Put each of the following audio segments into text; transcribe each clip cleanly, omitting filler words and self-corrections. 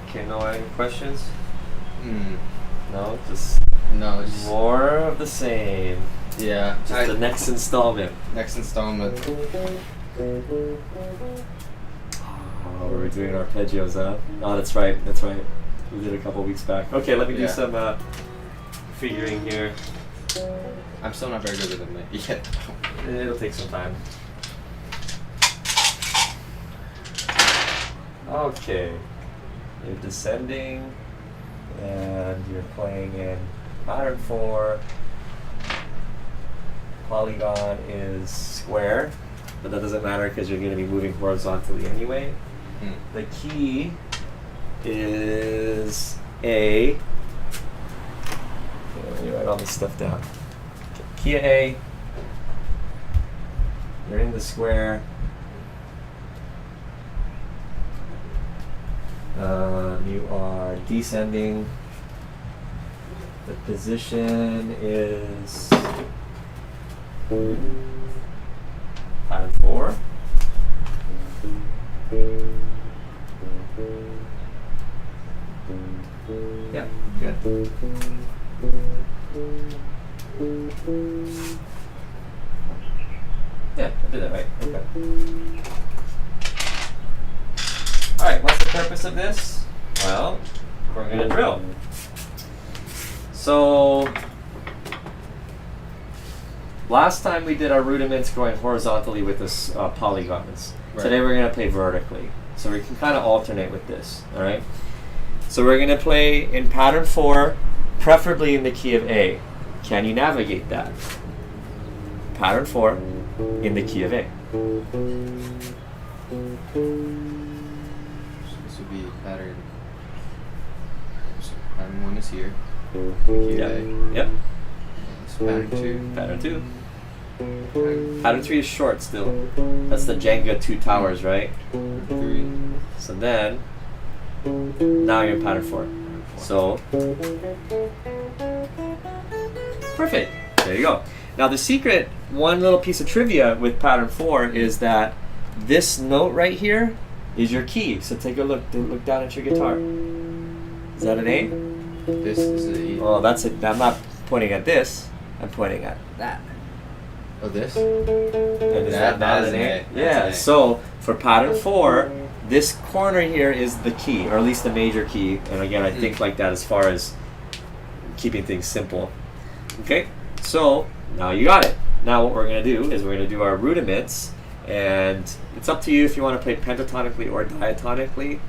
Okay, no any questions? No, just more of the same. Yeah. Just the next installment. Next installment. Oh, we're doing arpeggios, huh? Oh, that's right. We did a couple weeks back. Okay, let me do some figuring here. I'm still not very good with them yet. It'll take some time. Okay. You're descending, and you're playing in pattern 4. Polygon is square, but that doesn't matter because you're going to be moving horizontally anyway. The key is A. Okay, let me write all this stuff down. Okay, key A. You're in the square. You are descending. The position is pattern 4. Yeah, good. Yeah, I did that right. Okay. Alright, what's the purpose of this? Well, we're going to drill. So, last time we did our rudiments going horizontally with this polygons. Right. Today we're going to play vertically. So we can kind of alternate with this. Alright? So we're going to play in pattern 4, preferably in the key of A. Can you navigate that? Pattern 4 in the key of A. This would be pattern. So pattern 1 is here. Key of A. Yep. So pattern 2. Pattern 2. Pattern 3 is short still. That's the Jenga 2 towers, right? 3. So then, now you're in pattern 4. So, perfect. There you go. Now the secret, one little piece of trivia with pattern 4 is that this note right here is your key. So take a look. Look down at your guitar. Is that an A? This is an E. Oh, that's it. I'm not pointing at this. I'm pointing at that. Oh, this? And is that not an A? Yeah. So for pattern 4, this corner here is the key, or at least the major key. And again, I think like that as far as keeping things simple. Okay. So now you got it. Now what we're going to do is we're going to do our rudiments, and it's up to you if you want to play pentatonically or diatonically.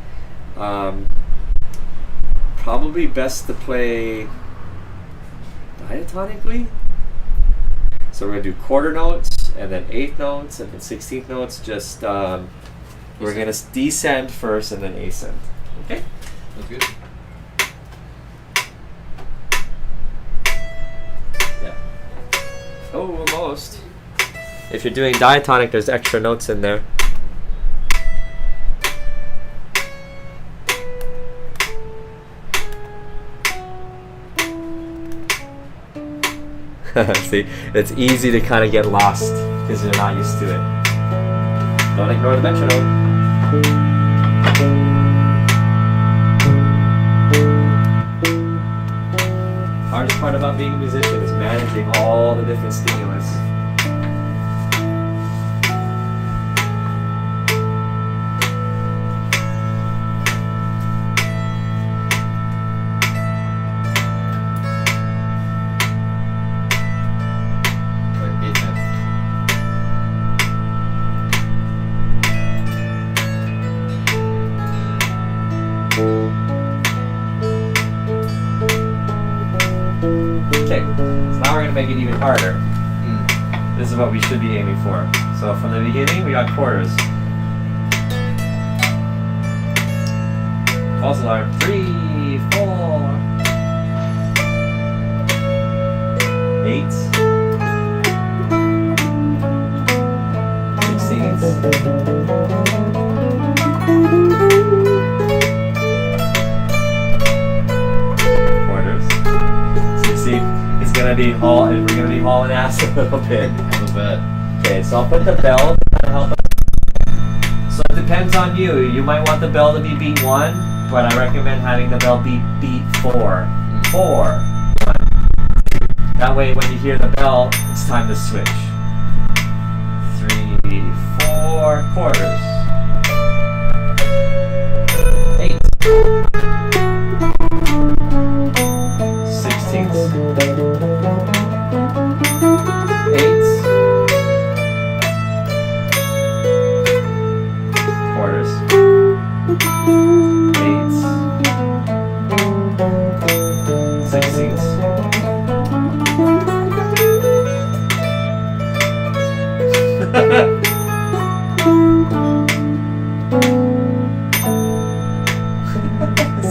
Probably best to play diatonically. So we're going to do quarter notes, and then 8th notes, and then 16th notes. Just we're going to descend first, and then ascend. Okay? That's good. Yeah. Oh, almost. If you're doing diatonic, there's extra notes in there. See, it's easy to kind of get lost because you're not used to it. Don't ignore the metronome. Hardest part about being a musician is managing all the different stimulus. stick. So now we're going to make it even harder. Mm. This is what we should be aiming for. So from the beginning, we got quarters. False alarm. 3, 4, 8, 16. Quarters. So you see, it's gonna be we're gonna be hauling ass a little bit. A little bit. Okay, so I'll put the bell to help us. So it depends on you. You might want the bell to be beat 1, but I recommend having the bell be beat 4. 4, 1. That way when you hear the bell, it's time to switch. 3, 4 quarters. 8. 16ths. 8s. Quarters. 8s. 16ths.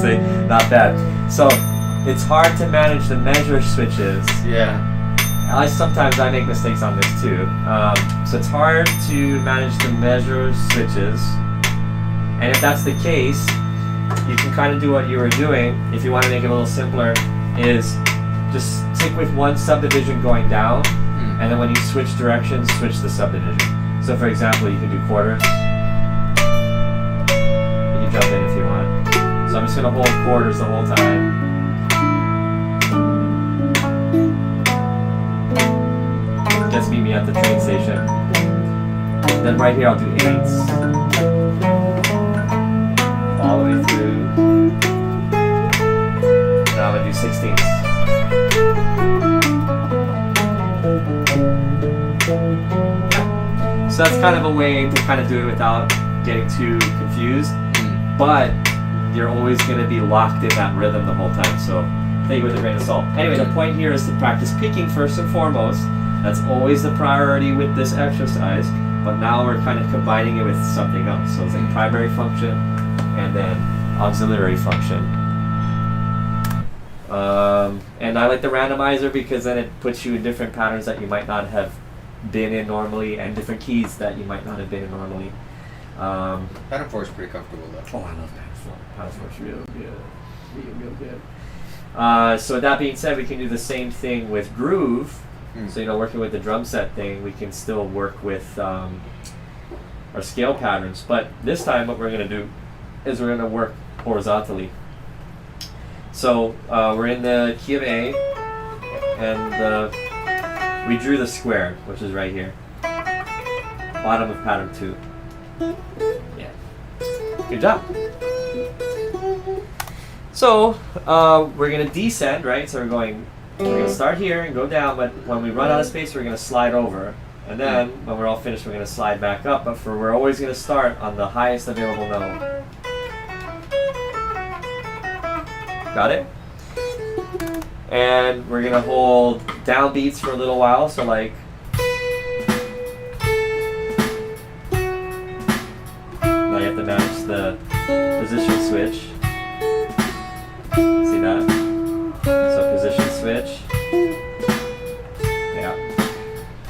See, not bad. So it's hard to manage the measure switches. Yeah. Sometimes I make mistakes on this too. So it's hard to manage the measure switches. And if that's the case, you can kind of do what you were doing. If you want to make it a little simpler, is just stick with one subdivision going down, and then when you switch directions, switch the subdivision. So for example, you can do quarters. You can jump in if you want. So I'm just going to hold quarters the whole time. Just meet me at the train station. Then right here I'll do 8s. All the way through. Now I'm going to do 16s. So that's kind of a way to kind of do it without getting too confused. But you're always going to be locked in that rhythm the whole time. So take it with a grain of salt. Anyway, the point here is to practice picking first and foremost. That's always the priority with this exercise, but now we're kind of combining it with something else. So it's like primary function and then auxiliary function. And I like the randomizer because then it puts you in different patterns that you might not have been in normally and different keys that you might not have been in normally. Pattern 4 is pretty comfortable though. Oh, I love Pattern 4. Pattern 4 is real good. Real good. So with that being said, we can do the same thing with groove. So, working with the drum set thing, we can still work with our scale patterns. But this time what we're going to do is we're going to work horizontally. So we're in the key of A, and we drew the square, which is right here. Bottom of pattern 2. Yeah. Good job. So we're going to descend, right? So we're going to start here and go down, but when we run out of space, we're going to slide over. And then, when we're all finished, we're going to slide back up. But we're always going to start on the highest available note. Got it? And we're going to hold downbeats for a little while. So like... Now you have to manage the position switch. See that? So position switch. Yeah.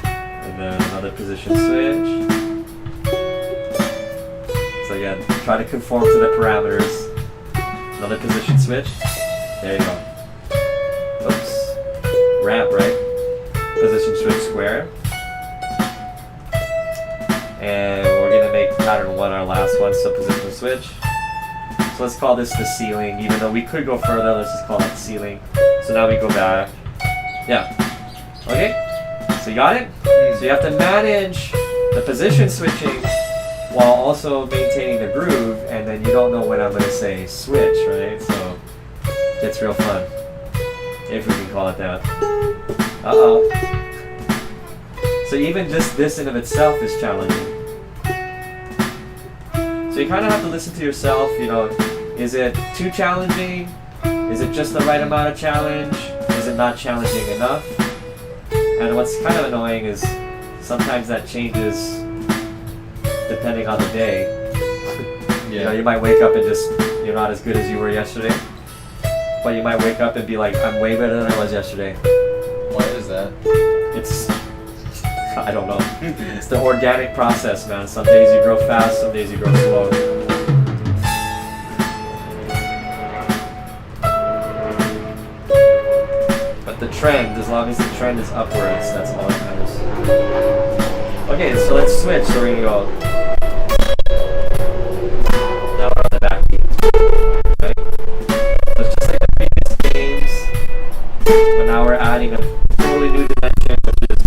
And then another position switch. So again, try to conform to the parameters. Another position switch. There you go. Oops. Ramp, right? Position switch square. And we're going to make pattern 1 our last one, so position switch. So let's call this the ceiling, even though we could go further, let's just call it the ceiling. So now we go back. Yeah. Okay? So you got it? So you have to manage the position switching while also maintaining the groove, and then you don't know when I'm going to say switch, right? So it gets real fun. If we can call it that. Uh-oh. So even just this in of itself is challenging. So you kind of have to listen to yourself, is it too challenging? Is it just the right amount of challenge? Is is it not challenging enough? And what's kind of annoying is sometimes that changes depending on the day. You know, you might wake up and just, you're not as good as you were yesterday. But you might wake up and be like, I'm way better than I was yesterday. Why is that? It's, I don't know. It's the organic process, man. Some days you grow fast, some days you grow slow. But the trend, as long as the trend is upwards, that's all that matters. Okay, so let's switch. So we're gonna go. Now we're on the back beat. Okay? So it's just like the previous games, but now we're adding a totally new dimension, which is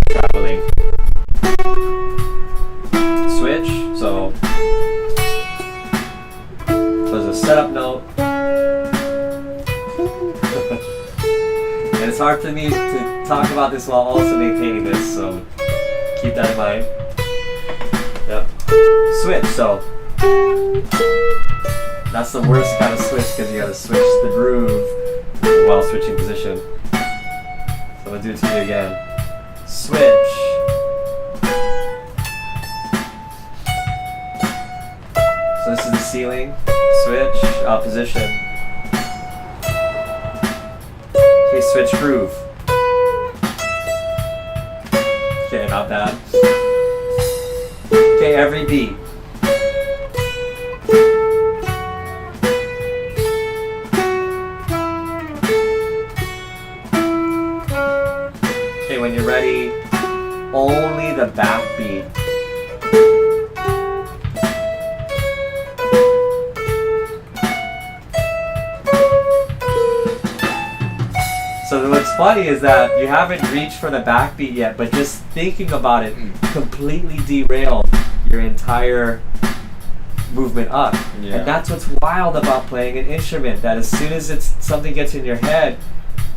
traveling. Switch. So there's a setup note. And it's hard for me to talk about this while also maintaining this, so keep that in mind. Yep. Switch, so that's the worst kind of switch because you gotta switch the groove while switching position. So I'm gonna do it to you again. Switch. So this is the ceiling. Switch, position. Okay, switch groove. Okay, not bad. Okay, every beat. Okay, when you're ready, only the back beat. So what's funny is that you haven't reached for the backbeat yet, but just thinking about it completely derailed your entire movement up. Yeah. And that's what's wild about playing an instrument, that as soon as something gets in your head,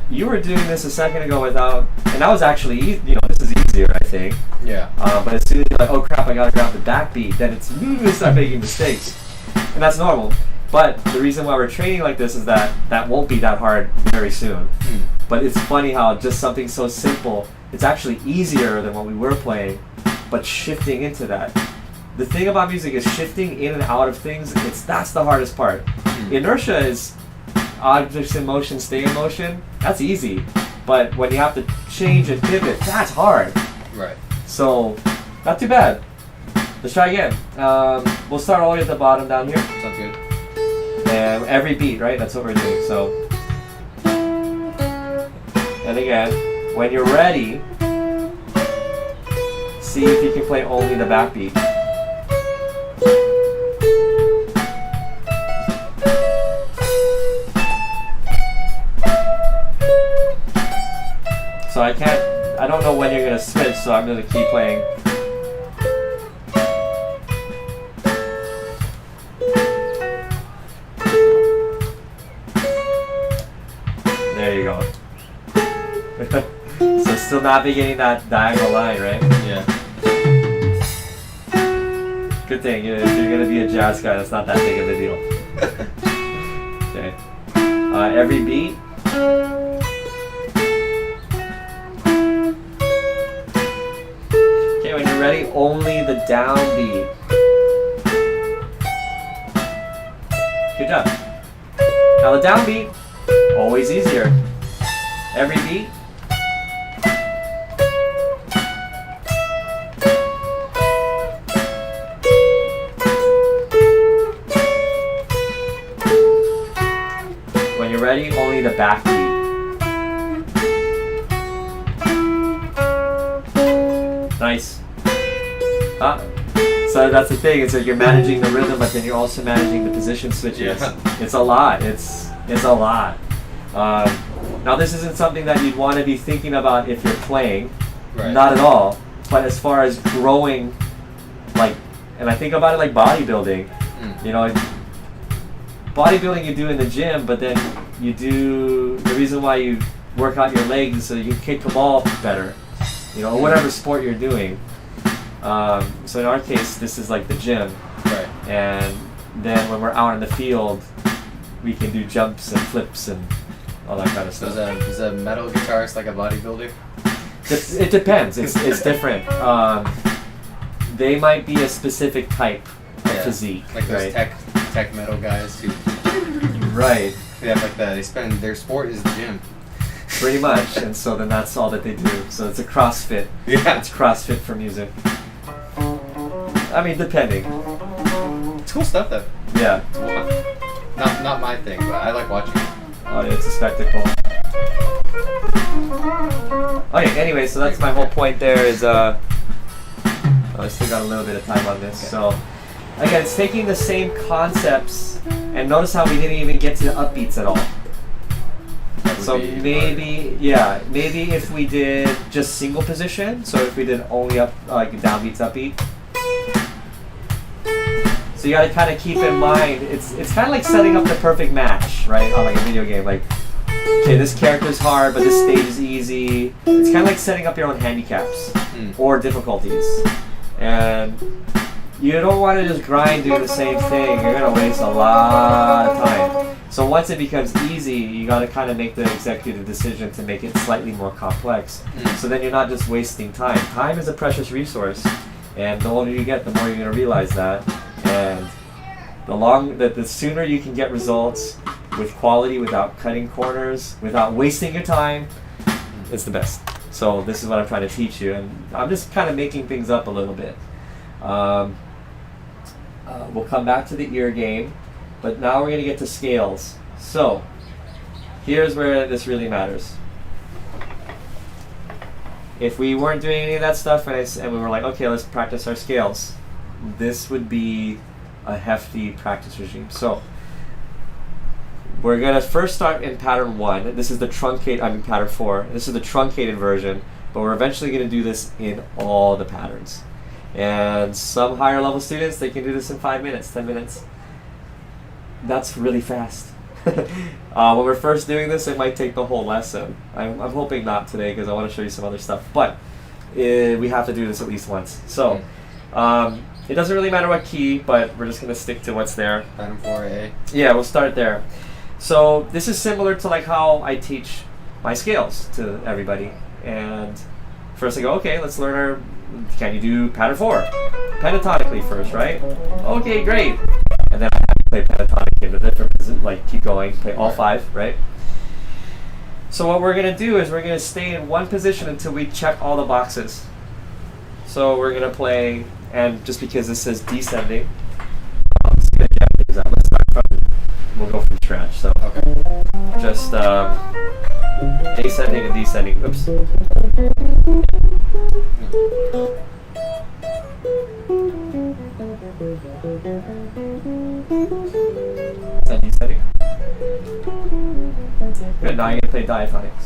you were doing this a second ago without, and that was actually, this is easier, I think. Yeah. But as soon as you're like, oh crap, I gotta grab the backbeat, then it's you start making mistakes. And that's normal. But the reason why we're training like this is that won't be that hard very soon. But it's funny how just something so simple, it's actually easier than what we were playing, but shifting into that. The thing about music is shifting in and out of things, that's the hardest part. Inertia is objects in motion stay in motion, that's easy. But when you have to change and pivot, that's hard. Right. So, not too bad. Let's try again. We'll start all the way at the bottom down here. Sounds good. And every beat, right? That's what we're doing. So, and again, when you're ready, see if you can play only the backbeat. So I don't know when you're gonna switch, so I'm gonna keep playing. There you go. So still not be getting that diagonal line, right? Yeah. Good thing, if you're gonna be a jazz guy, that's not that big of a deal. Okay. Every beat. Okay, when you're ready, only the downbeat. Good job. Now the downbeat, always easier. Every beat. When you're ready, only the backbeat. Nice. So that's the thing, it's like you're managing the rhythm, but then you're also managing the position switches. Yeah. It's a lot. It's a lot. Now this isn't something that you'd want to be thinking about if you're playing. Right. Not at all. But as far as growing, and I think about it like bodybuilding. You know, bodybuilding you do in the gym, but then you do, the reason why you work out your legs is so you can kick the ball better. You know, or whatever sport you're doing. So in our case, this is like the gym. Right. And then when we're out in the field, we can do jumps and flips and all that kind of stuff. Is a metal guitarist like a bodybuilder? It depends. It's different. They might be a specific type of physique, like those right? tech metal guys who. Right. They have like that. They spend their sport is the gym. Pretty much, and so then that's all that they do. So it's a CrossFit. Yeah. It's CrossFit for music. I mean, depending. It's cool stuff though. Yeah. Not my thing, but I like watching it. Oh, yeah, it's a spectacle. Okay, anyway, so that's my whole point there is, I still got a little bit of time on this. So, again, it's taking the same concepts, and notice how we didn't even get to the upbeats at all. So maybe if we did just single position, so if we did only up, like downbeats, upbeat. So you got to kind of keep in mind, it's kind of like setting up the perfect match, right? On like a video game, like, okay, this character's hard, but this stage is easy. It's kind of like setting up your own handicaps or difficulties, and you don't want to just grind doing the same thing. You're gonna waste a lot of time. So once it becomes easy, you got to kind of make the executive decision to make it slightly more complex. So then you're not just wasting time. Time is a precious resource, and the older you get, the more you're gonna realize that. And the sooner you can get results with quality, without cutting corners, without wasting your time, it's the best. So this is what I'm trying to teach you, and I'm just kind of making things up a little bit. We'll come back to the ear game, but now we're going to get to scales. So here's where this really matters. If we weren't doing any of that stuff and we were like, okay, let's practice our scales, this would be a hefty practice regime. So we're going to first start in pattern 1. This is the pattern 4. This is the truncated version, but we're eventually going to do this in all the patterns. And some higher level students, they can do this in 5 minutes, 10 minutes. That's really fast. When we're first doing this, it might take the whole lesson. I'm hoping not today because I want to show you some other stuff. But we have to do this at least once. So it doesn't really matter what key, but we're just going to stick to what's there. Pattern 4A. Yeah, we'll start there. So this is similar to like how I teach my scales to everybody. And first I go, okay, let's learn can you do pattern 4? Pentatonically first, right? Okay, great. And then I have to play pentatonic in the different, like keep going, play all 5, right? So what we're going to do is we're going to stay in one position until we check all the boxes. So we're going to play, and just because this says descending, let's start from, we'll go from scratch. So just ascending and descending. Oops. Is that descending? Good, now you're going to play diatonics.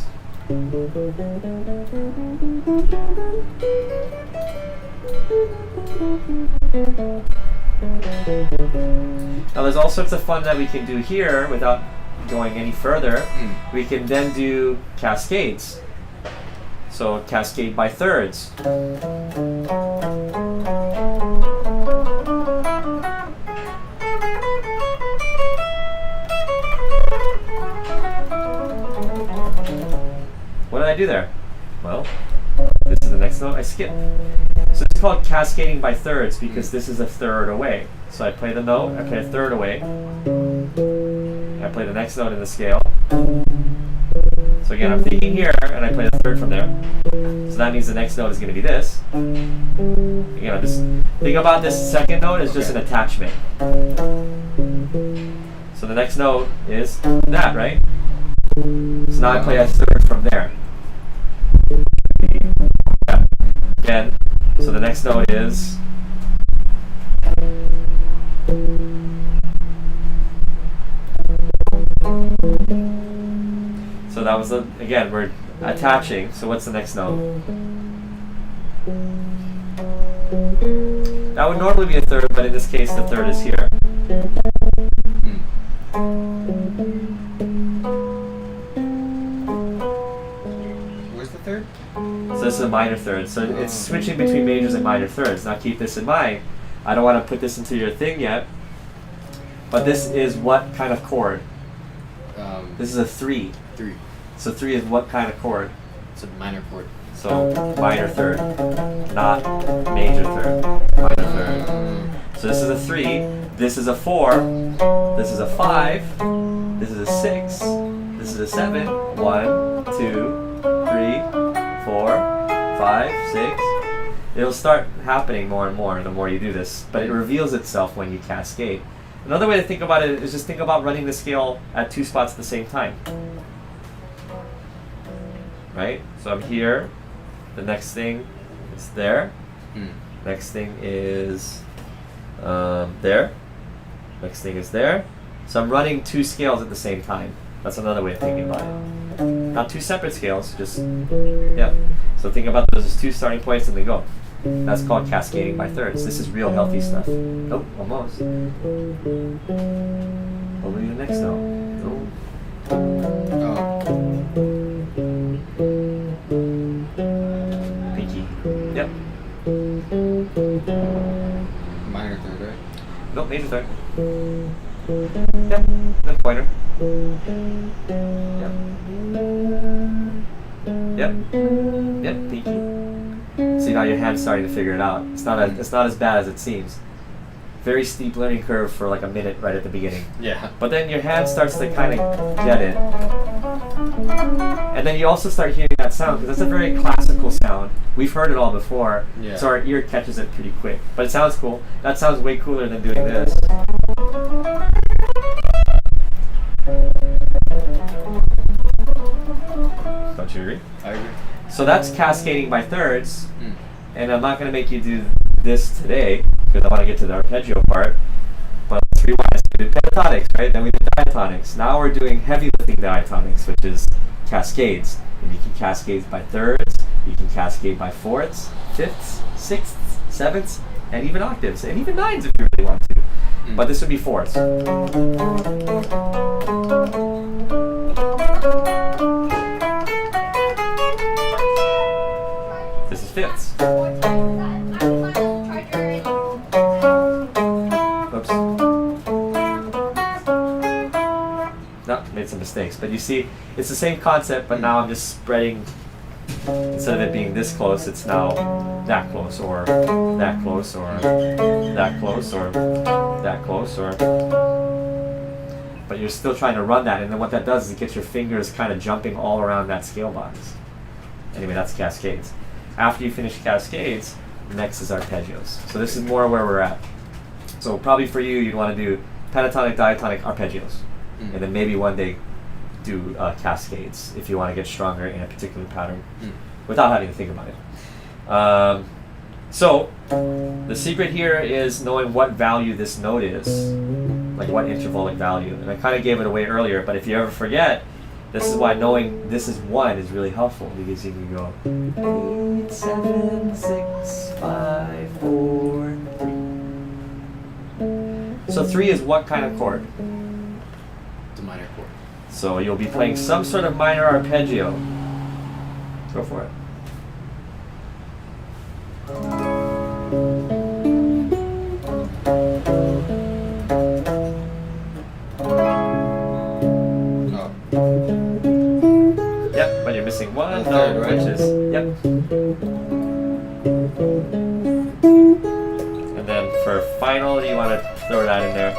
Now there's all sorts of fun that we can do here without going any further. We can then do cascades. So cascade by thirds. What did I do there? Well, this is the next note I skip. So it's called cascading by thirds because this is a third away. So I play the note, I play a third away. I play the next note in the scale. So again, I'm thinking here, and I play the third from there. So that means the next note is going to be this. Again, I'm just think about this second note as just an attachment. So the next note is that, right? So now I play a third from there. Yeah. Again, so the next note is so that was again we're attaching. So what's the next note? That would normally be a third, but in this case the third is here. Where's the third? So this is a minor third. So it's switching between majors and minor thirds. Now keep this in mind. I don't want to put this into your thing yet, but this is what kind of chord? This is a 3. 3. So 3 is what kind of chord? It's a minor chord. So minor third, not major third, minor third. So this is a 3, this is a 4, this is a 5, this is a 6, this is a 7, 1, 2, 3, 4, 5, 6. It'll start happening more and more the more you do this, but it reveals itself when you cascade. Another way to think about it is just think about running the scale at 2 spots at the same time. Right? So I'm here. The next thing is there. Next thing is there. Next thing is there. So I'm running 2 scales at the same time. That's another way of thinking about it. Not 2 separate scales, just, yeah. So think about those as 2 starting points and they go. That's called cascading by thirds. This is real healthy stuff. Oh, almost. What will be the next note? Pinky. Yep. Minor third, right? Nope, major third. Yep. Then pointer. Yep. Yep. Yep. Pinky. See, now your hand's starting to figure it out. It's not as bad as it seems. Very steep learning curve for like a minute right at the beginning. Yeah. But then your hand starts to kind of get it. And then you also start hearing that sound, because that's a very classical sound. We've heard it all before, Yeah. so our ear catches it pretty quick. But it sounds cool. That sounds way cooler than doing this. Don't you agree? I agree. So that's cascading by thirds, and I'm not going to make you do this today, because I want to get to the arpeggio part. But let's rewind. We did pentatonics, right? Then we did diatonics. Now we're doing heavy lifting diatonics, which is cascades. And you can cascade by thirds, you can cascade by fourths, fifths, sixths, sevenths, and even octaves, and even nines if you really want to. But this would be fourths. This is fifths. Oops. No, made some mistakes. But you see, it's the same concept, but now I'm just spreading. Instead of it being this close, it's now that close, or that close, or that close, or that close, or. But you're still trying to run that, and then what that does is it gets your fingers kind of jumping all around that scale box. Anyway, that's cascades. After you finish cascades, next is arpeggios. So this is more where we're at. So probably for you, you'd want to do pentatonic, diatonic, arpeggios, and then maybe one day do cascades if you want to get stronger in a particular pattern without having to think about it. So the secret here is knowing what value this note is, like what intervalic value. And I kind of gave it away earlier, but if you ever forget, this is why knowing this is 1 is really helpful, because you can go 8, 7, 6, 5, 4, 3. So 3 is what kind of chord? It's a minor chord. So you'll be playing some sort of minor arpeggio. Go for it. Yep, but you're missing one note, right? which is, yep. And then for final, you want to throw that in there.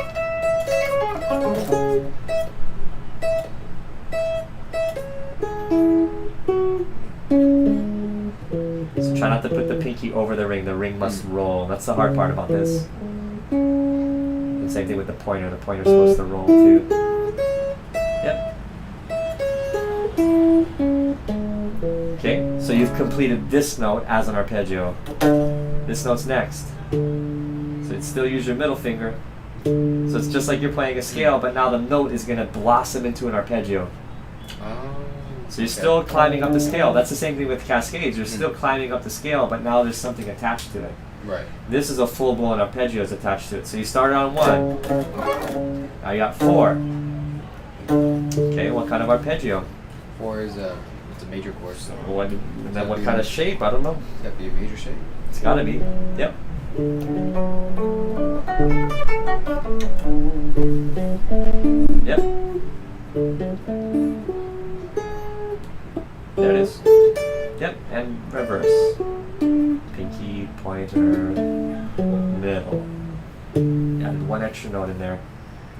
So try not to put the pinky over the ring. The ring must roll. That's the hard part about this. And same thing with the pointer. The pointer's supposed to roll too. Yep. Okay, so you've completed this note as an arpeggio. This note's next. So you'd still use your middle finger. So it's just like you're playing a scale, but now the note is going to blossom into an arpeggio. So you're still climbing up the scale. That's the same thing with cascades. You're still climbing up the scale, but now there's something attached to it. Right. This is a full-blown arpeggio that's attached to it. So you started on 1. Now you got 4. Okay, what kind of arpeggio? 4 is it's a major chord. So And then what kind of shape? I don't know. it's got to be a major shape. It's got to be. Yep. Yep. There it is. Yep, and reverse. Pinky, pointer, middle. Added one extra note in there.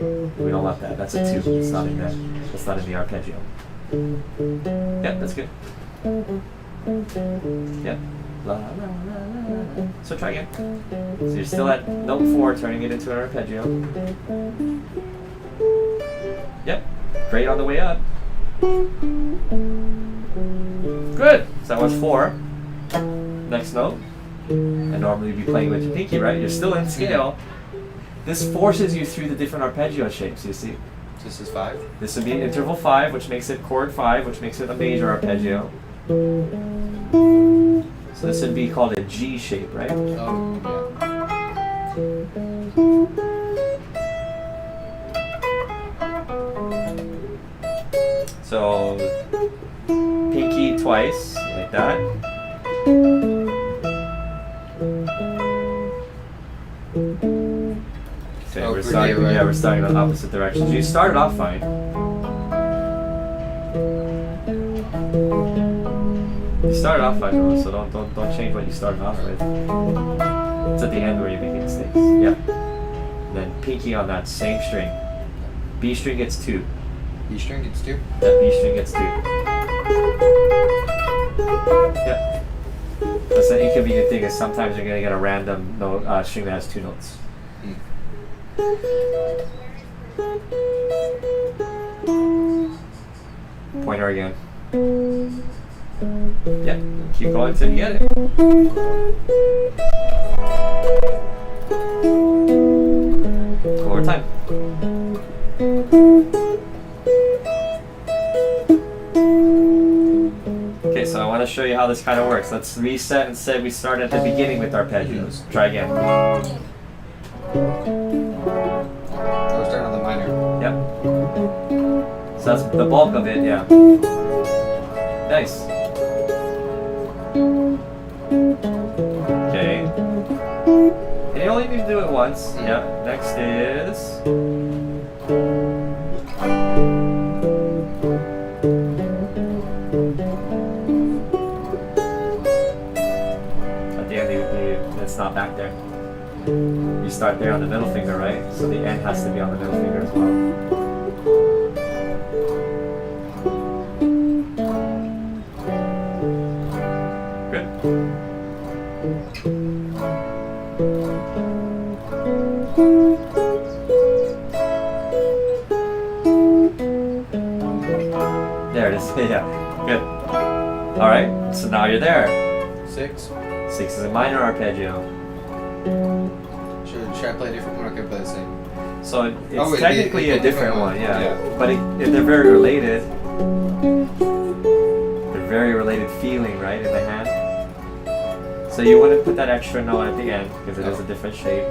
We don't want that. That's a 2. It's not in there. It's not in the arpeggio. Yep, that's good. Yep. La, la, la, la. So try again. So you're still at note 4, turning it into an arpeggio. Yep. Great on the way up. Good. So that was 4. Next note. And normally you'd be playing with your pinky, right? You're still in scale. This forces you through the different arpeggio shapes, you see. This is 5? This would be interval 5, which makes it chord 5, which makes it a major arpeggio. So this would be called a G shape, right? Oh, yeah. So pinky twice, like that. Okay, Oh, we're pretty, starting. right? Yeah, we're starting in opposite directions. You started off fine. You started off fine, though, so don't change what you started off with. It's at the end where you're making mistakes. Yeah. Then pinky on that same string. B string gets 2. B string gets 2? That B string gets 2. Yeah. That's the inconvenient thing is sometimes you're gonna get a random note string that has 2 notes. Pointer again. Yeah, keep going till you get it. One more time. Okay, so I want to show you how this kind of works. Let's reset and say we start at the beginning with arpeggios. Try again. Oh, start on the minor. Yep. So that's the bulk of it, yeah. Nice. Okay. And you only need to do it once. Yep. Next is. At the end, it's not back there. You start there on the middle finger, right? So the end has to be on the middle finger as well. Good. There it is. Yeah. Good. All right. So now you're there. 6? 6 is a minor arpeggio. Should I play a different one? Or can I play the same? So it's Oh, wait, technically it's a different one, yeah. Yeah. But they're very related. They're very related feeling, right, in the hand. So you wouldn't put that extra note at the end because it is a different shape.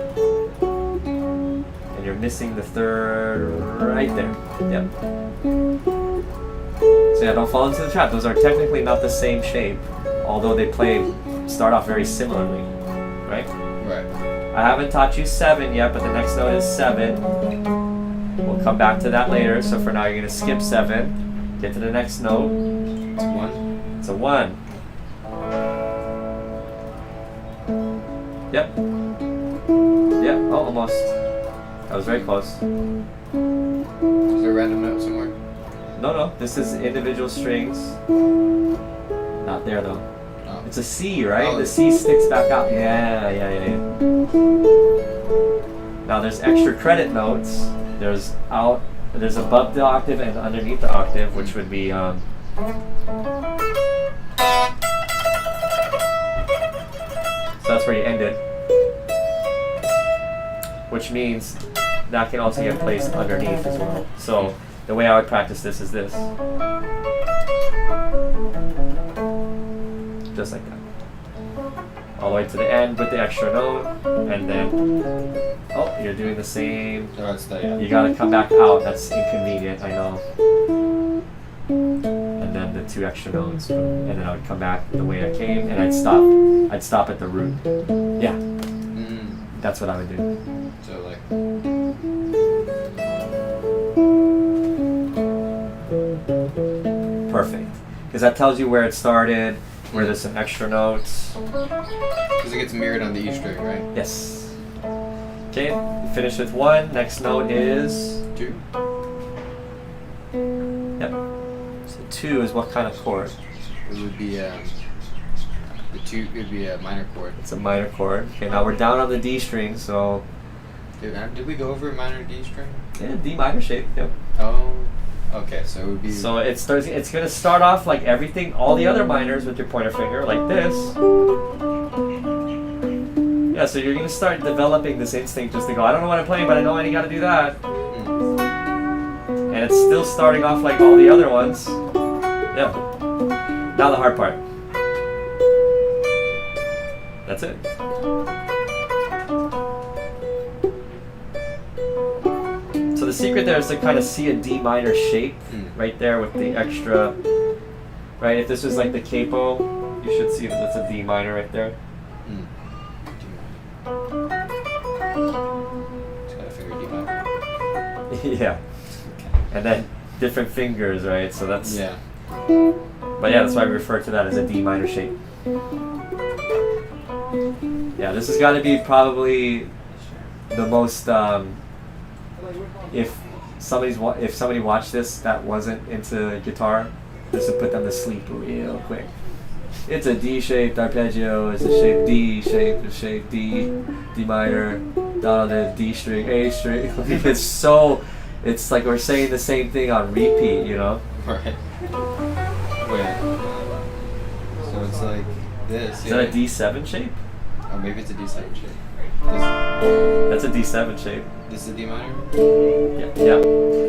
And you're missing the third right there. Yep. So yeah, don't fall into the trap. Those are technically not the same shape, although they start off very similarly, right? Right. I haven't taught you 7 yet, but the next note is 7. We'll come back to that later. So for now, you're going to skip 7. Get to the next note. It's 1. It's a 1. Yep. Yep. Oh, almost. That was very close. Is there a random note somewhere? No. This is individual strings. Not there though. Oh. It's a C, right? Oh, The C sticks back out. Yeah. Now there's extra credit notes. There's above the octave and underneath the octave, which would be So that's where you end it. Which means that can also get placed underneath as well. So the way I would practice this is this. Just like that. All the way to the end with the extra note, and then, oh, you're doing the same. So that's the, yeah. You gotta come back out, that's inconvenient, I know. And then the 2 extra notes, and then I would come back the way I came, and I'd stop at the root. Yeah, that's what I would do. So like. Perfect. because that tells you where it started, where there's some extra notes. Because it gets mirrored on the E string, right? Yes. Okay, finish with 1. Next note is 2. Yep. So 2 is what kind of chord? It would be the 2. It would be a minor chord. It's a minor chord. Okay, now we're down on the D string, so Did we go over minor D string? yeah, D minor shape. Yep. Oh. Okay, so it would be. So it's gonna start off like everything, all the other minors with your pointer finger, like this. Yeah, so you're gonna start developing this instinct just to go, I don't know what I'm playing, but I know I gotta do that. And it's still starting off like all the other ones. Yep. Now the hard part. That's it. So the secret there is to kind of see a D minor shape right there with the extra, right? If this was like the capo, you should see that that's a D minor right there. Just gotta finger D minor. Yeah. And then different fingers, right? So that's, Yeah. but yeah, that's why we refer to that as a D minor shape. Yeah, this has got to be probably the most, if somebody watched this that wasn't into guitar, this would put them to sleep real quick. It's a D-shaped arpeggio, it's a shape D, shape D, D minor, down on the D string, A string. It's like we're saying the same thing on repeat, you know? Right. Wait. So it's like this. Is that a D7 shape? Oh, maybe it's a D7 shape. That's a D7 shape. This is a D minor? Yeah.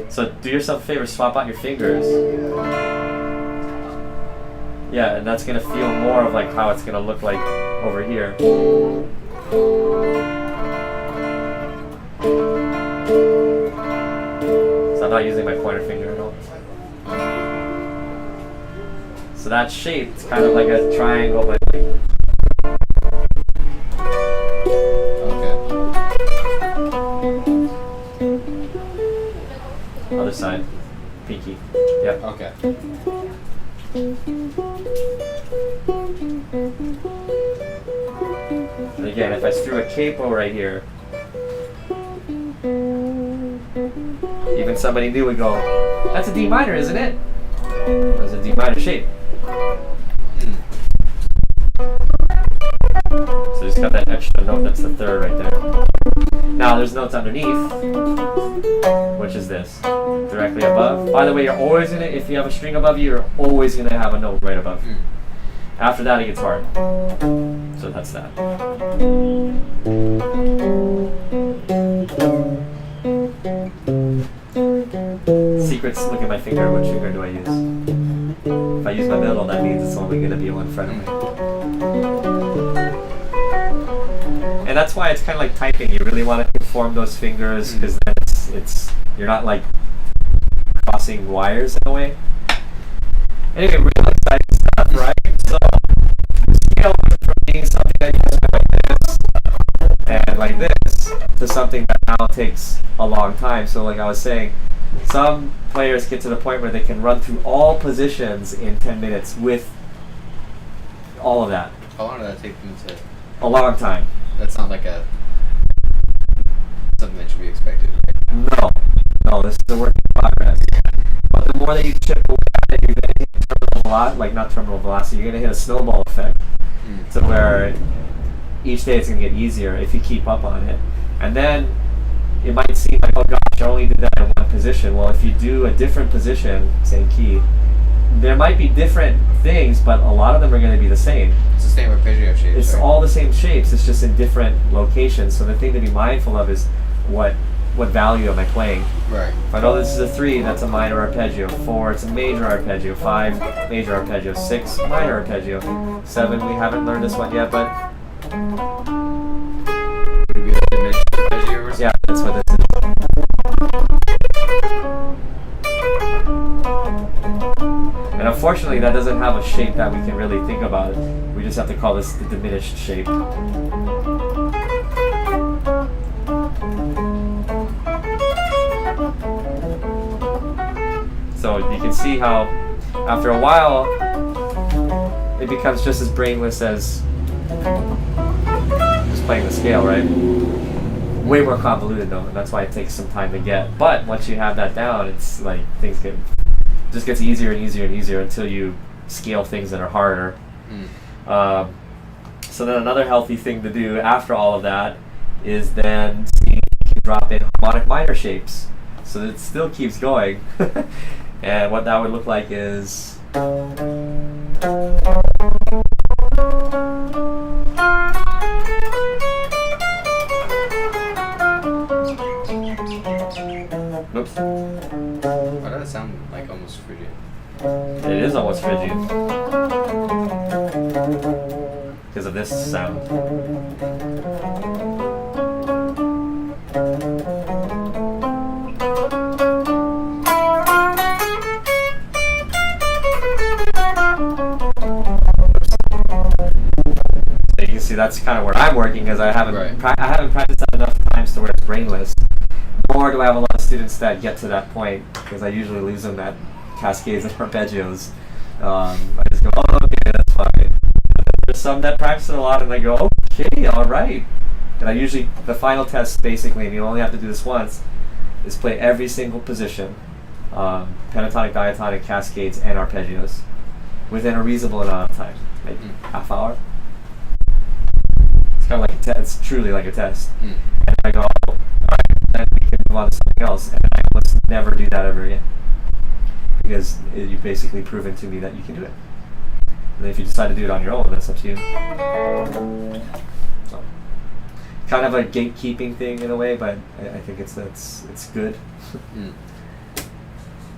So do yourself a favor, swap out your fingers. Yeah, and that's gonna feel more of like how it's gonna look like over here. So I'm not using my pointer finger at all. So that shape's kind of like a triangle, but like, other side, pinky. Yep. Okay. And again, if I threw a capo right here, even somebody new would go, "That's a D minor, isn't it?" That's a D minor shape. So just got that extra note. That's the third right there. Now there's notes underneath, which is this, directly above. By the way, you're always gonna, if you have a string above you, you're always gonna have a note right above. After that, it gets hard. So that's that. Secrets, look at my finger. Which finger do I use? If I use my middle, that means it's only gonna be one fretting. And that's why it's kind of like typing. You really want to conform those fingers because then it's you're not like crossing wires in a way. Anyway, really exciting stuff, right? So scale from being something that used to like this and like this to something that now takes a long time. So like I was saying, some players get to the point where they can run through all positions in 10 minutes with all of that. How long did that take them to? A long time. That's not like something that should be expected, right? No, this is a work in progress. But the more that you chip away at it, you're going to hit terminal velocity, like not terminal velocity, you're going to hit a snowball effect. To where each day it's going to get easier if you keep up on it. And then it might seem like, oh gosh, I only did that in one position. Well, if you do a different position, same key, there might be different things, but a lot of them are going to be the same. It's the same arpeggio shape. It's right? all the same shapes, it's just in different locations. So the thing to be mindful of is what value am I playing? Right. If I know this is a 3, that's a minor arpeggio. 4, it's a major arpeggio. 5, major arpeggio. 6, minor arpeggio. 7, we haven't learned this one yet, but Would it be a diminished arpeggio or something? yeah, that's what this is. And unfortunately, that doesn't have a shape that we can really think about it. We just have to call this the diminished shape. So you can see how, after a while, it becomes just as brainless as just playing the scale, right? Way more convoluted though, and that's why it takes some time to get. But once you have that down, it's like things just gets easier and easier and easier until you scale things that are harder. So then another healthy thing to do after all of that is then see if you drop in harmonic minor shapes, so that it still keeps going. And what that would look like is oops. Why does it sound like almost Phrygian? It is almost Phrygian because of this sound. So you can see that's kind of where I'm working, because I haven't I haven't practiced that enough times to where it's brainless. Nor do I have a lot of students that get to that point, because I usually lose them at cascades and arpeggios. I just go, oh, okay, that's fine. There's some that practice it a lot, and I go, okay, all right. And I usually, the final test basically, and you only have to do this once, is play every single position, pentatonic, diatonic, cascades, and arpeggios, within a reasonable amount of time, like half hour. It's kind of like a test. It's truly like a test. And I go, all right, then we can move on to something else, and I almost never do that ever again, because you've basically proven to me that you can do it. And then if you decide to do it on your own, that's up to you. So, kind of a gatekeeping thing in a way, but I think it's good.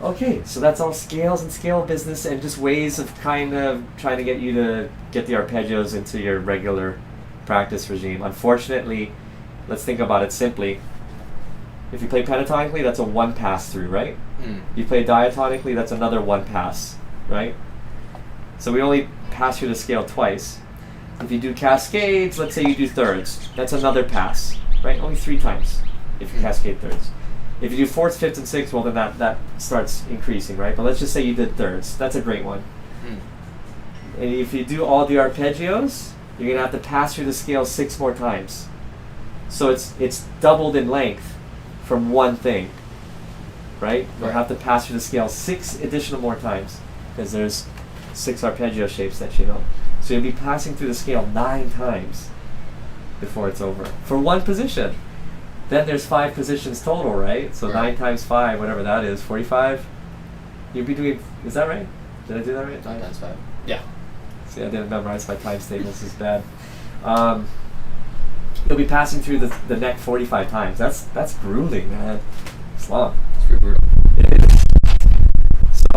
Okay, so that's all scales and scale business, and just ways of kind of trying to get you to get the arpeggios into your regular practice regime. Unfortunately, let's think about it simply. If you play pentatonically, that's a one pass through, right? You play diatonically, that's another one pass, right? So we only pass through the scale twice. If you do cascades, let's say you do thirds, that's another pass, right? Only 3 times if you cascade thirds. If you do fourths, fifths, and sixths, well then that starts increasing, right? But let's just say you did thirds. That's a great one. And if you do all the arpeggios, you're gonna have to pass through the scale 6 more times. So it's doubled in length from one thing, right? You'll have to pass through the scale 6 additional more times, because there's 6 arpeggio shapes that you know. So you'll be passing through the scale 9 times before it's over for one position. Then there's 5 positions total, right? So 9 times 5, whatever that is, 45. You'll be doing, is that right? Did I do that right? 9 times 5. Yeah. See, I didn't memorize my times tables. This is bad. You'll be passing through the neck 45 times. That's grueling, man. It's long. It's pretty brutal. It is.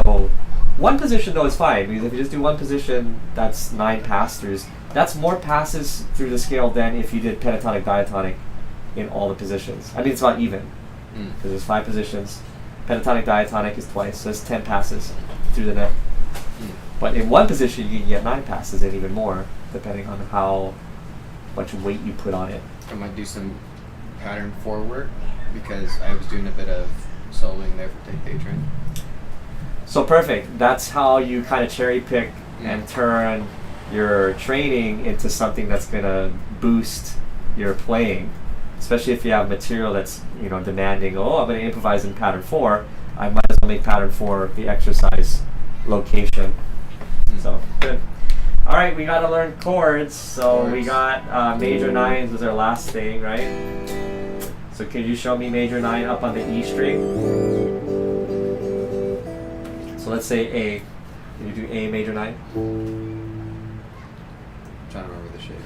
So one position though is fine, because if you just do one position, that's 9 pass-throughs. That's more passes through the scale than if you did pentatonic, diatonic in all the positions. I mean, it's about even, because there's 5 positions. Pentatonic, diatonic is twice, so it's 10 passes through the neck. But in one position, you can get 9 passes and even more, depending on how much weight you put on it. I might do some pattern 4 work, because I was doing a bit of soloing there for Take Patron. So perfect. That's how you kind of cherry pick and turn your training into something that's going to boost your playing. Especially if you have material that's, you know, demanding, oh, I'm going to improvise in pattern 4, I might as well make pattern 4 the exercise location. So, good. All right, we got to learn chords. So we got major 9s was our last thing, right? So could you show me major 9 up on the E string? So let's say A. Can you do A major 9? I'm trying to remember the shape.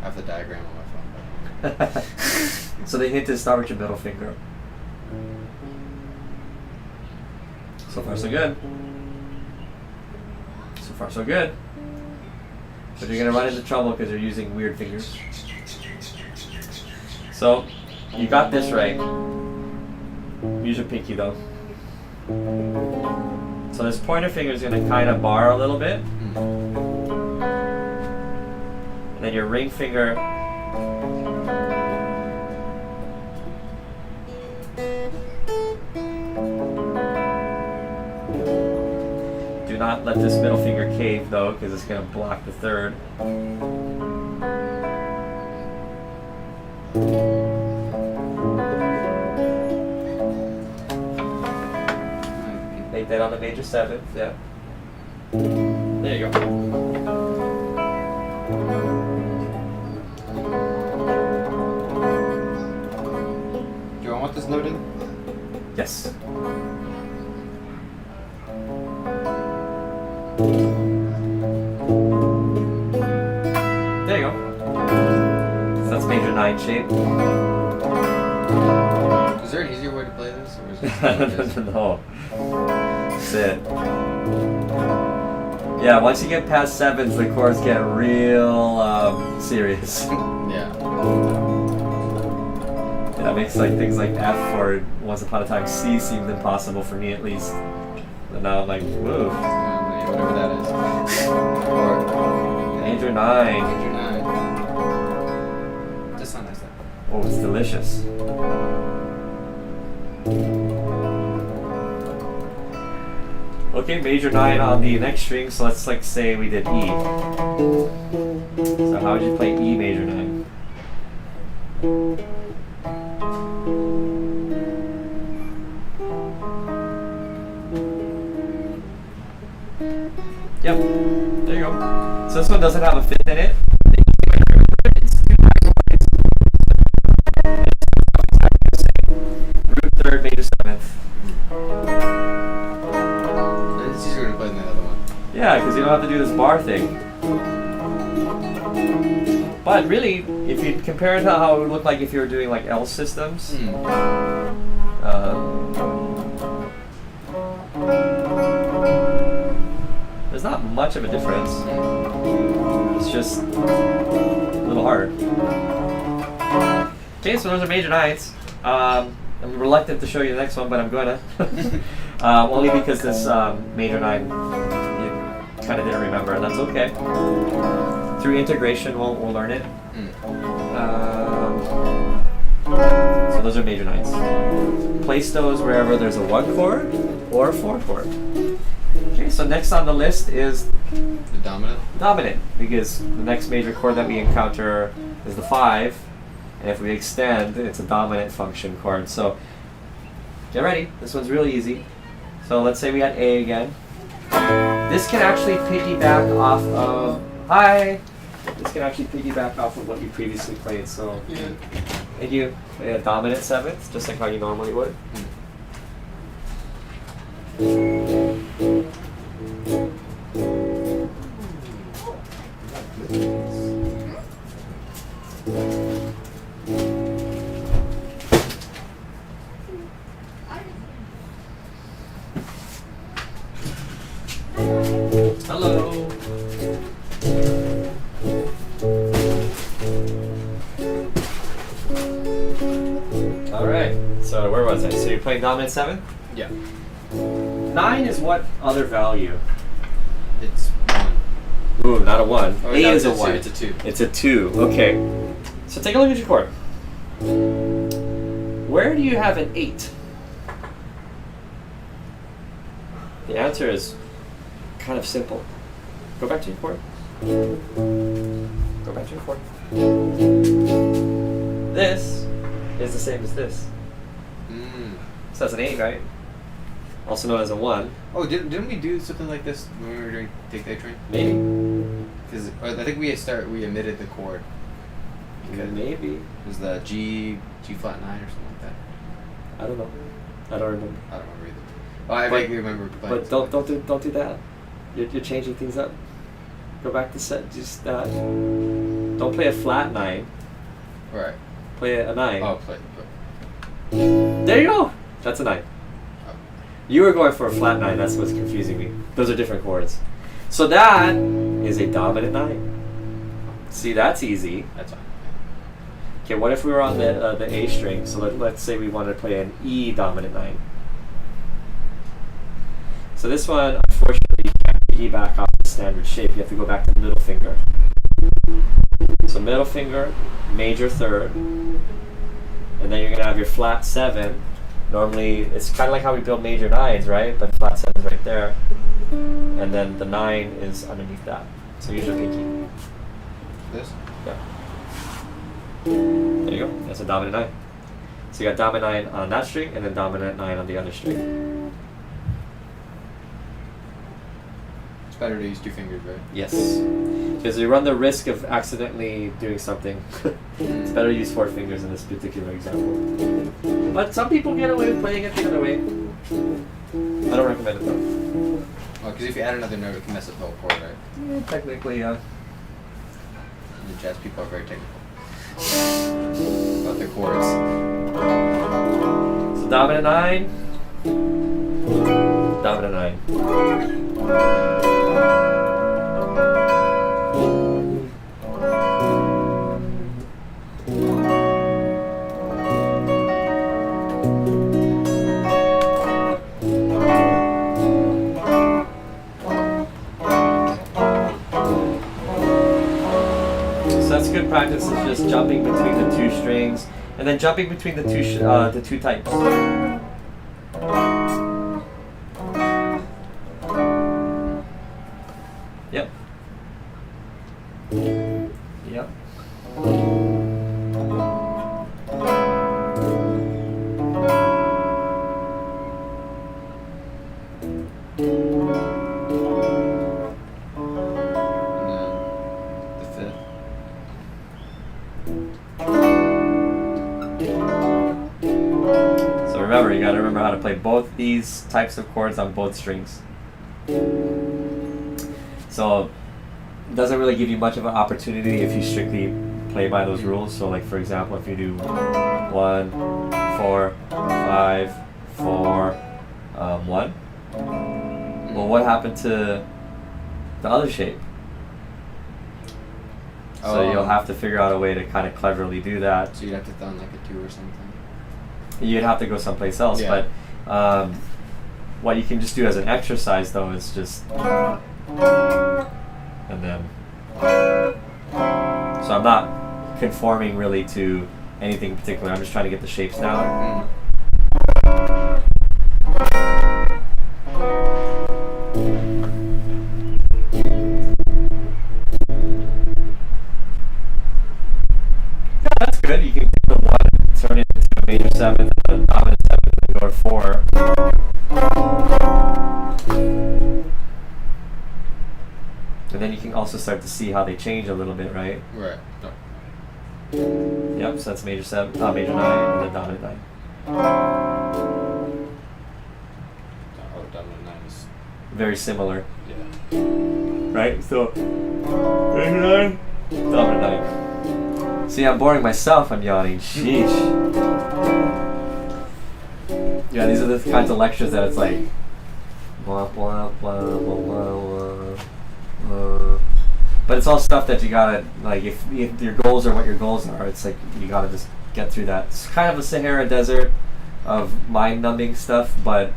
I have the diagram on my phone. So the hint is start with your middle finger. So far so good. So far so good. But you're going to run into trouble because you're using weird fingers. So you got this right. Use your pinky though. So this pointer finger is going to kind of bar a little bit. And then your ring finger do not not let this middle finger cave though, because it's going to block the third. Make that on the major seventh, yeah. There you go. Do I want this noted? Yes. There you go. So that's major 9 shape. Is there an easier way to play this? Or is it No. That's it. Yeah, once you get past sevens, the chords get real serious. Yeah. Yeah, it makes like things like F or Once Upon a Time C seemed impossible for me at least. But now I'm like, whoa. Whatever that is. Or Major 9. Major 9. Just sound nice though. Oh, it's delicious. Okay, major 9 on the next string, so let's like say we did E. So how would you play E major 9? Yep, there you go. So this one doesn't have a fifth in it. Root third, major seventh. It's easier to play than the other one. Yeah, because you don't have to do this bar thing. But really, if you compare it to how it would look like if you were doing like L systems, there's not much of a difference. It's just a little hard. Okay, so those are major 9s. I'm reluctant to show you the next one, but I'm going to. Only because this major 9 you kind of didn't remember, and that's okay. Through integration, we'll learn it. So those are major 9s. Place those wherever there's a 1 chord or a 4 chord. Okay, so next on the list is The dominant? dominant, because the next major chord that we encounter is the 5, and if we extend, it's a dominant function chord. So get ready, this one's really easy. So let's say we had A again. This can actually piggyback off of, this can actually piggyback off of what you previously played. So and you play a dominant 7th, just like how you normally would. Hello. All right. So where was I? So you're playing dominant 7? Yeah. 9 is what other value? It's 1. Ooh, not a 1. Oh, A no, is a it's 1. It's a 2. It's a 2. Okay. So take a look at your chord. Where do you have an 8? The answer is kind of simple. Go back to your chord. Go back to your chord. This is the same as this. So that's an 8, right? Also known as a 1. Oh, didn't we do something like this when we were doing Take That Train? Maybe. Because I think we omitted the chord. Maybe. It was the G flat 9 or something like that. I don't know. I don't remember. I don't remember either. Oh, I vaguely remember playing. But don't do that. You're changing things up. Go back to set. Just don't play a flat 9. Right. Play a 9. Oh, play. There you go. That's a 9. You were going for a flat 9. That's what's confusing me. Those are different chords. So that is a dominant 9. See, that's easy. That's fine. Okay, what if we were on the A string? So let's say we wanted to play an E dominant 9. So this one, unfortunately, you can't piggyback off the standard shape. You have to go back to the middle finger. So middle finger, major 3rd, and then you're going to have your flat 7. Normally, it's kind of like how we build major 9s, right? But flat 7's right there. And and then the 9 is underneath that. So here's your pinky. This? Yeah. There you go. That's a dominant 9. So you got dominant 9 on that string, and then dominant 9 on the other string. It's better to use 2 fingers, right? Yes. Because you run the risk of accidentally doing something. It's better to use 4 fingers in this particular example. But some people get away with playing it the other way. I don't recommend it though. Well, because if you add another note, it can mess up the whole chord, right? Yeah, technically, yeah. The jazz people are very technical about their chords. So dominant 9. Dominant 9. Good practice is just jumping between the 2 strings, and then jumping between the two types. Yep. Yep. Remember, you gotta remember how to play both these types of chords on both strings. So it doesn't really give you much of an opportunity if you strictly play by those rules. So like for example, if you do 1, 4, 5, 4, 1. Well, what happened to the other shape? So you'll have to figure out a way to kind of cleverly do that. So you'd have to thumb like a 2 or something. You'd have to go someplace else, yeah. But what you can just do as an exercise though is just and then. So I'm not conforming really to anything in particular. I'm just trying to get the shapes down. Yeah, that's good. You can get the 1, turn it into a major 7th, and a dominant 7th, and go to 4. And then you can also start to see how they change a little bit, right? Right. No. Yep, so that's major 7, major 9, and then dominant 9. Oh, dominant 9 is Very similar. yeah. Right? So, major 9, dominant 9. See, I'm boring myself, I'm yawning. Sheesh. Yeah, these are the kinds of lectures that it's like blah blah blah blah blah blah. But it's all stuff that you gotta, like, if your goals are what your goals are, it's like you gotta just get through that. It's kind of a Sahara Desert of mind-numbing stuff, but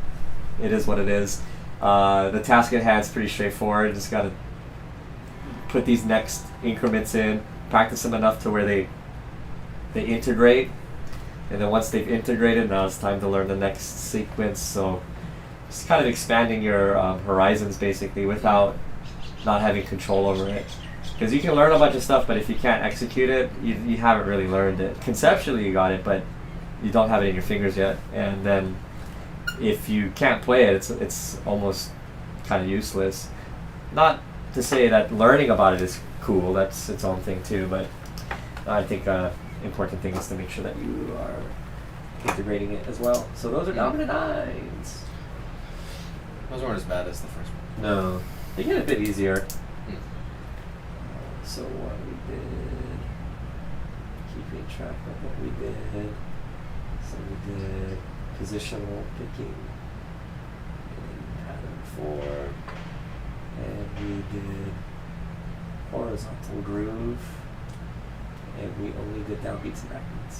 it is what it is. The task at hand is pretty straightforward. Just gotta put these next increments in, practice them enough to where they integrate, and then once they've integrated, now it's time to learn the next sequence. So just kind of expanding your horizons basically without not having control over it, because you can learn a bunch of stuff, but if you can't execute it, you haven't really learned it. Conceptually you got it, but you don't have it in your fingers yet, and then if you can't play it, it's almost kind of useless. Not to say that learning about it is cool, that's its own thing too, but I think important thing is to make sure that you are integrating it as well. So those are dominant 9s. Those weren't as bad as the first one. No, they get a bit easier. So what we did, keeping track of what we did. So we did positional picking in pattern 4, and we did horizontal groove, and we only did downbeats and backbeats.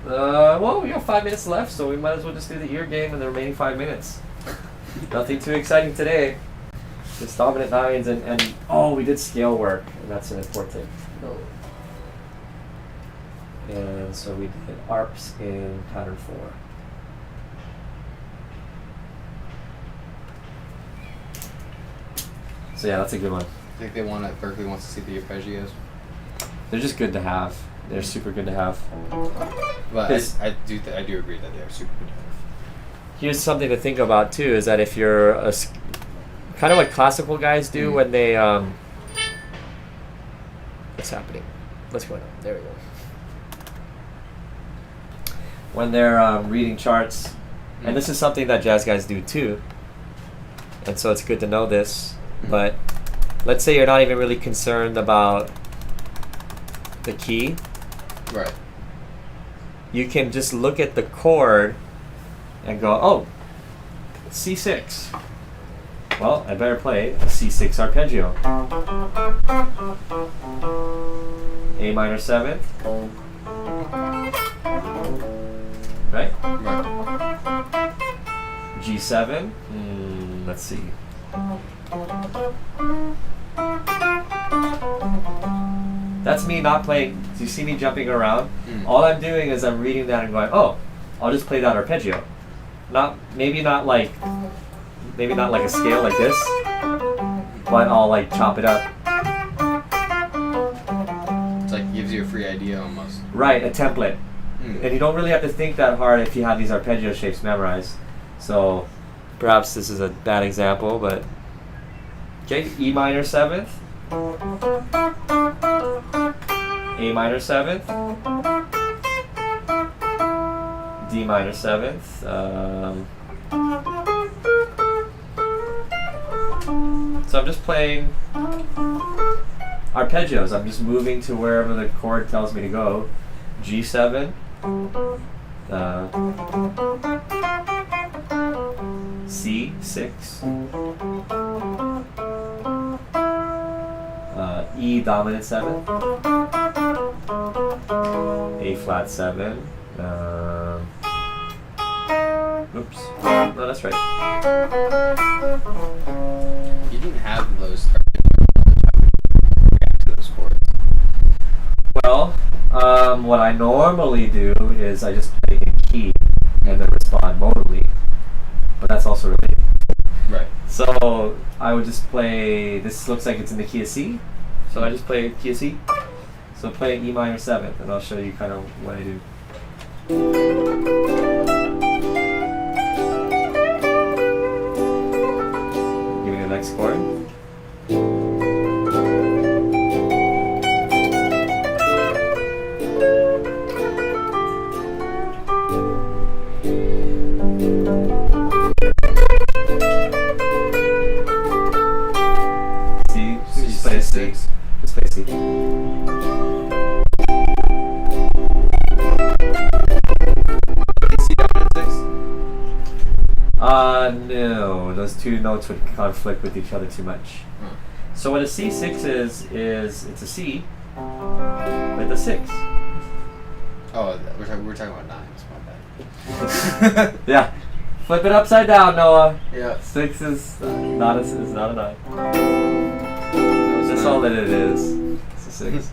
Well, we got 5 minutes left, so we might as well just do the ear game in the remaining 5 minutes. Nothing too exciting today. Just dominant 9s, and oh, we did scale work, and that's an important note. And so we did ARPs in pattern 4. So yeah, that's a good one. I think Berkeley wants to see the arpeggios. They're just good to have. They're super good to have. But I do agree that they are super good to have. Here's something to think about too: is that if you're kind of what classical guys do when they what's happening? What's going on? There we go. When they're reading charts, and this is something that jazz guys do too, and so it's good to know this. But let's say you're not even really concerned about the key. Right. You can just look at the chord and go, oh, C6. Well, I better play a C6 arpeggio. A minor 7th. Right? Right. G7. Let's see. That's me not playing. Do you see me jumping around? All I'm doing is I'm reading that and going, oh, I'll just play that arpeggio. Maybe not like a scale like this, but I'll like chop it up. It's like gives you a free idea almost. Right, a template. And you don't really have to think that hard if you have these arpeggio shapes memorized. So perhaps this is a bad example, but okay, E minor 7th. A minor 7th, D minor 7th. So I'm just playing arpeggios. I'm just moving to wherever the chord tells me to go. G7, C6, E dominant 7, A flat 7. Oops. No, that's right. You didn't have those react to those chords. Well, what I normally do is I just play in key and then respond modally. But that's also related. Right. So I would just play, this looks like it's in the key of C. So I just play key of C. So play E minor 7th, and I'll show you kind of what I do. Give me the next chord. C, just play a C. Just play C. No, those two notes would conflict with each other too much. So what a C6 is it's a C with a 6. Oh, we're talking about nines. My bad. Yeah, flip it upside down, Noah. Yeah. 6 is not a 9. That's all that it is. It's a 6.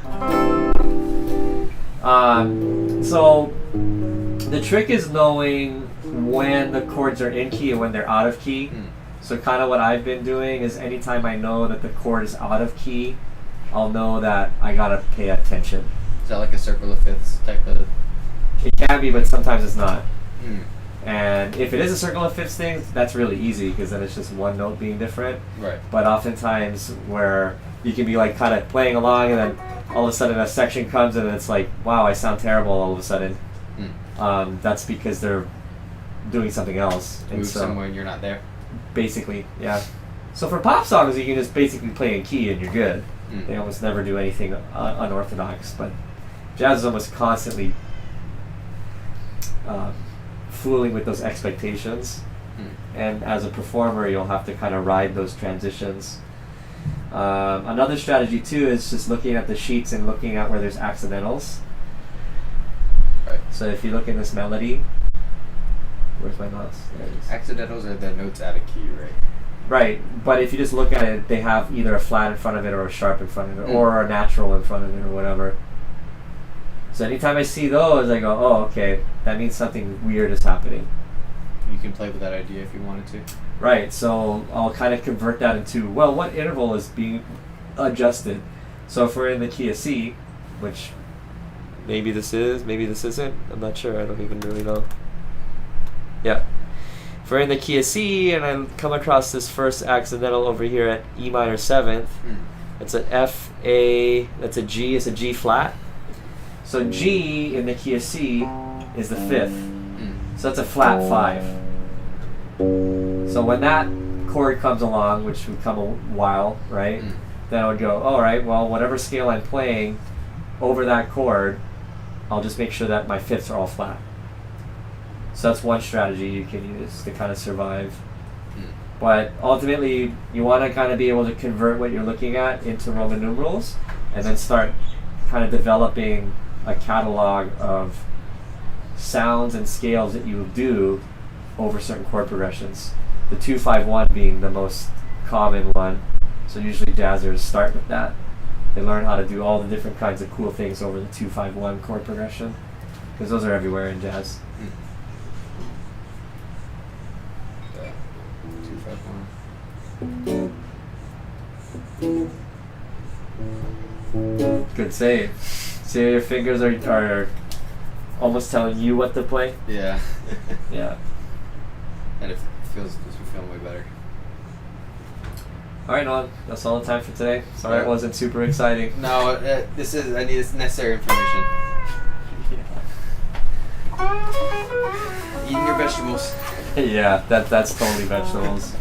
So the trick is knowing when the chords are in key and when they're out of key. So kind of what I've been doing is anytime I know that the chord is out of key, I'll know that I gotta pay attention. Is that like a circle of fifths type of? It can be, but sometimes it's not. And if it is a circle of fifths thing, that's really easy because then it's just one note being different. Right. But oftentimes where you can be like kind of playing along and then all of a sudden a section comes and it's like, wow, I sound terrible all of a sudden. That's because they're doing something else. Move somewhere and you're not there. Basically, yeah. So for pop songs, you can just basically play in key and you're good. They almost never do anything unorthodox, but jazz is almost constantly fooling with those expectations. And as a performer, you'll have to kind of ride those transitions. Another strategy too is just looking at the sheets and looking at where there's accidentals. Right. So if you look in this melody, where's my mouse? There it is. Accidentals are the notes out of key, right? Right, but if you just look at it, they have either a flat in front of it or a sharp in front of it, or a natural in front of it or whatever. So anytime I see those, I go, oh, okay, that means something weird is happening. you can play with that idea if you wanted to. Right, so I'll kind of convert that into, well, what interval is being adjusted? So if we're in the key of C, which maybe this is, maybe this isn't, I'm not sure, I don't even really know. Yeah. If we're in the key of C and I come across this first accidental over here at E minor 7th, it's an F, A, that's a G, it's a G flat. So G in the key of C is the 5th. So that's a flat 5. So when that chord comes along, which would come a while, right? Then I would go, all right, well, whatever scale I'm playing over that chord, I'll just make sure that my 5ths are all flat. So that's one strategy you can use to kind of survive. But ultimately, you want to kind of be able to convert what you're looking at into Roman numerals and then start kind of developing a catalog of sounds and scales that you do over certain chord progressions. The 2-5-1 being the most common one. So usually jazzers start with that. They learn how to do all the different kinds of cool things over the 2-5-1 chord progression, because those are everywhere in jazz. 2-5-1. Good save. See, your fingers are almost telling you what to play. Yeah. Yeah. And it feels way better. All right, Nolan. That's all the time for today. Sorry Yeah. it wasn't super exciting. No, I need necessary information. Eating your vegetables. Yeah, that's totally vegetables.